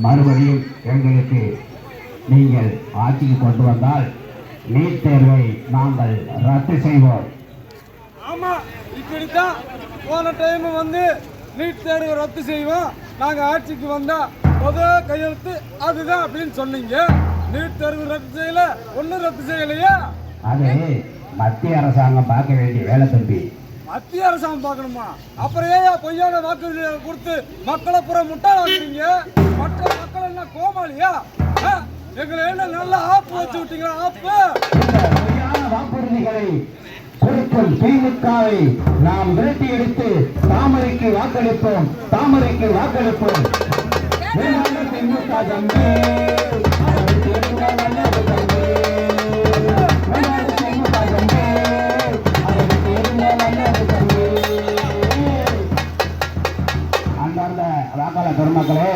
மறுபடியும் எங்களுக்கு நீங்கள் ஆட்சிக்கு கொண்டு வந்தால் நீட் தேர்வை நாங்கள் ரத்து செய்வோம். ஆமா, இப்படித்தான் போன டைம் நீட் தேர்வை ரத்து செய்வோம், நாங்க ஆட்சிக்கு வந்தா முதல் கையெழுத்து அதுதான் அப்படின்னு சொன்னீங்க. நீட் தேர்வு ரத்து செய்யல, ஒன்னும் ரத்து செய்யலையா? அது மத்திய அரசாங்கம் பார்க்க வேண்டிய வேலை தம்பி. மத்திய அரசாங்கம் பார்க்கணுமா? அப்புறம் ஏன் பொய்யான வாக்குறுதி கொடுத்து மக்களை புற முட்டாள வைக்கிறீங்க? மற்ற மக்கள் என்ன கோமாளியா? எங்களை என்ன நல்ல ஆப்பு வச்சு விட்டீங்களா? ஆப்பு பொய்யான வாக்குறுதிகளை கொடுக்கும் திமுகவை நாம் விரட்டி எடுத்து தாமரைக்கு வாக்களிப்போம், தாமரைக்கு வாக்களிப்போம். திமுக தம்பி வாக்காளர் பெருமக்களே,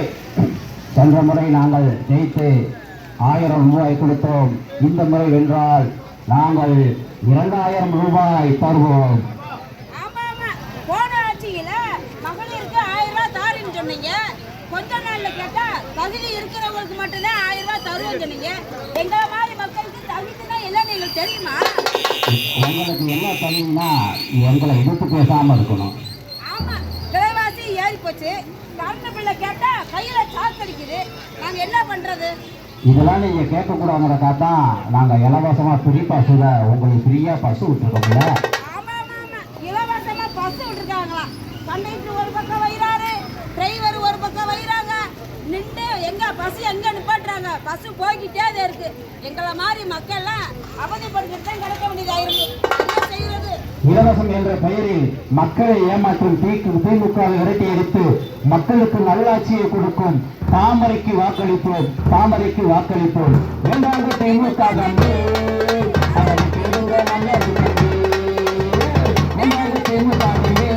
சென்ற முறை நாங்கள் ஜெயித்து 1000 ரூபாய் கொடுத்தோம். இந்த முறை வென்றால் நாங்கள் 2000 ரூபாய் தருவோம். போன ஆட்சியில மகளிருக்கு 1000 ரூபாய் தாருன்னு சொன்னீங்க. கொஞ்ச நாள்ல கேட்டா தகுதி இருக்கிறவங்களுக்கு மட்டும்தான் 1000 ரூபாய் தருவோம் சொன்னீங்க. எங்க மாதிரி மக்களுக்கு தகுதினா என்னன்னு எங்களுக்கு தெரியுமா? உங்களுக்கு என்ன தெரியும்னா எங்களை எதிர்த்து பேசாம இருக்கணும். ஆமா, விலைவாசி ஏறி போச்சு. கரண்ட் பில்ல கேட்டா கையில சாக்கடிக்குது. நாங்க என்ன பண்றது? இதெல்லாம் நீங்க கேட்கக்கூடாதுங்கிறக்கா தான் நாங்க இலவசமா ஃப்ரீ பஸ் உங்களுக்கு ஃப்ரீயா பஸ் விட்டுருக்கோம்ல. ஆமா ஆமா ஆமா, இலவசமா பஸ் விட்டுருக்காங்களா? கண்டக்டர் ஒரு பக்கம் வைறாரு, டிரைவர் ஒரு பக்கம் வைறாங்க. நின்று எங்க பஸ் எங்க நிப்பாட்டுறாங்க? பஸ் போய்கிட்டே இருக்கு. எங்களை மாதிரி மக்கள்லாம் அவதிப்படுத்திட்டு தான் கிடக்க வேண்டியதாயிருக்கு. என்ன செய்யறது? இலவசம் என்ற பெயரில் மக்களை ஏமாற்றும் திமுகவை விரட்டி எடுத்து மக்களுக்கு நல்லாட்சியை கொடுக்கும் தாமரைக்கு வாக்களிப்போம், தாமரைக்கு வாக்களிப்போம். இரண்டாவது திமுக தம்பி அதற்கு நல்லது தம்பி. இரண்டாவது திமுக தம்பி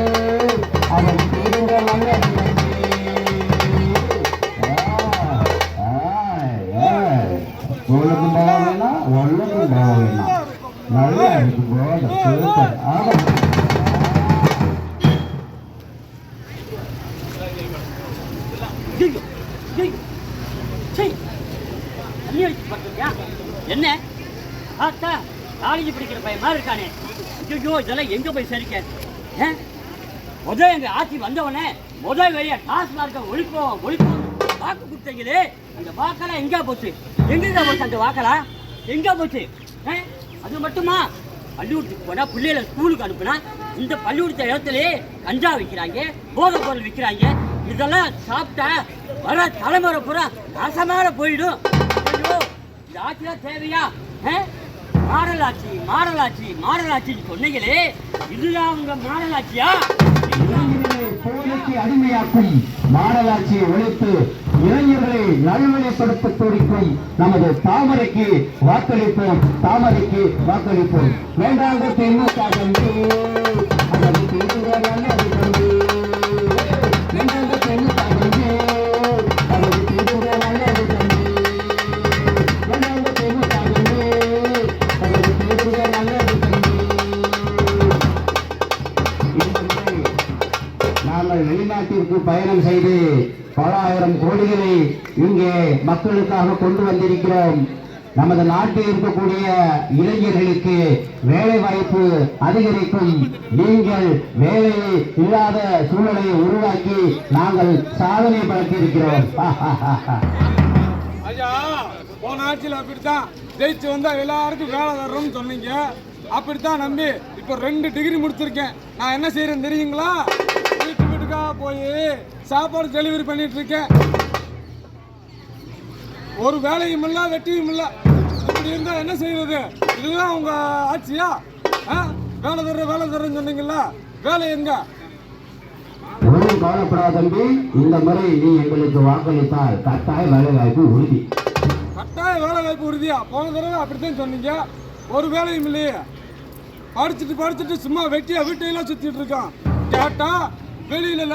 அதற்கு நல்லது தம்பி. ஒழுங்கும் போக வேணாம், ஒழுங்கும் போக வேணாம். நல்லா இருக்கும் போது சூப்பர். என்ன பார்த்தா காலேஜ் படிக்கிற பையன் மாதிரி இருக்கானே. ஐயோ, இதெல்லாம் எங்க போய் சரிக்க? முதல் எங்க ஆட்சி வந்தவனே முதல் வழியா டாஸ்மார்க்க ஒழிப்போம் ஒழிப்போம் வாக்கு கொடுத்தீங்களே. அந்த வாக்கெல்லாம் எங்க போச்சு? எங்க போச்சு அந்த வாக்கெல்லாம்? எங்க போச்சு? அது மட்டுமா, பள்ளிக்கூடத்துக்கு போனா பிள்ளைகளை ஸ்கூலுக்கு அனுப்புனா இந்த பள்ளிக்கூடத்த இடத்துலயே கஞ்சா விற்கிறாங்க, போதை பொருள் விற்கிறாங்க. இதெல்லாம் சாப்பிட்டா வர தலைமுறை பூரா நாசமாக போயிடும். ஐயோ, இந்த ஆட்சிலாம் தேவையா? மாடலாட்சி மாடலாட்சி மாடலாட்சின்னு சொன்னீங்களே, இதுதான் உங்க மாடலாட்சியா? போதைக்கு அடிமையாக்கும் மாடலாட்சியை ஒழித்து இளைஞர்களை நல்வழிப்படுத்த துடிக்கும் நமது தாமரைக்கு வாக்களிப்போம், தாமரைக்கு வாக்களிப்போம். வேண்டாங்க திமுக தம்பி அதற்கு நல்லது தம்பி. வேண்டாங்க திமுக தம்பி அதற்கு நல்லது தம்பி. வேண்டாங்க திமுக தம்பி அதற்கு நல்லது தம்பி. நாங்கள் வெளிநாட்டிற்கு பயணம் செய்து பல ஆயிரம் கோடிகளை இங்கே மக்களுக்காக கொண்டு வந்திருக்கிறோம். நமது நாட்டில் இருக்கக்கூடிய இளைஞர்களுக்கு வேலை வாய்ப்பு அதிகரிக்கும். நீங்கள் வேலை இல்லாத சூழலை உருவாக்கி நாங்கள் சாதனை படுத்தியிருக்கிறோம். ஐயா, போன ஆட்சியில் அப்படித்தான் ஜெயிச்சு வந்தா எல்லாருக்கும் வேலை தர்றோம்னு சொன்னீங்க. அப்படித்தான் நம்பி இப்போ 2 டிகிரி முடிச்சிருக்கேன். நான் என்ன செய்யறேன்னு தெரியுங்களா? வீட்டு வீட்டுக்கா போய் சாப்பாடு டெலிவரி பண்ணிட்டு இருக்கேன். ஒரு வேலையும் இல்ல, வெட்டியும் இல்ல. இப்படி இருந்தா என்ன செய்யறது? இதுதான் உங்க ஆட்சியா? வேலை தர்றேன்னு சொன்னீங்களா? வேலை எங்க? ஒன்றும் கவலைப்படாத தம்பி, இந்த முறை நீ எங்களுக்கு வாக்களித்தால் கட்டாய வேலை வாய்ப்பு உறுதி. கட்டாய வேலை வாய்ப்பு உறுதியா? போன தடவை அப்படித்தான் சொன்னீங்க. ஒரு வேலையும் இல்லையே. படிச்சுட்டு சும்மா வெட்டியா வீட்டையெல்லாம் சுத்திட்டு இருக்கான். கேட்டா வெளியில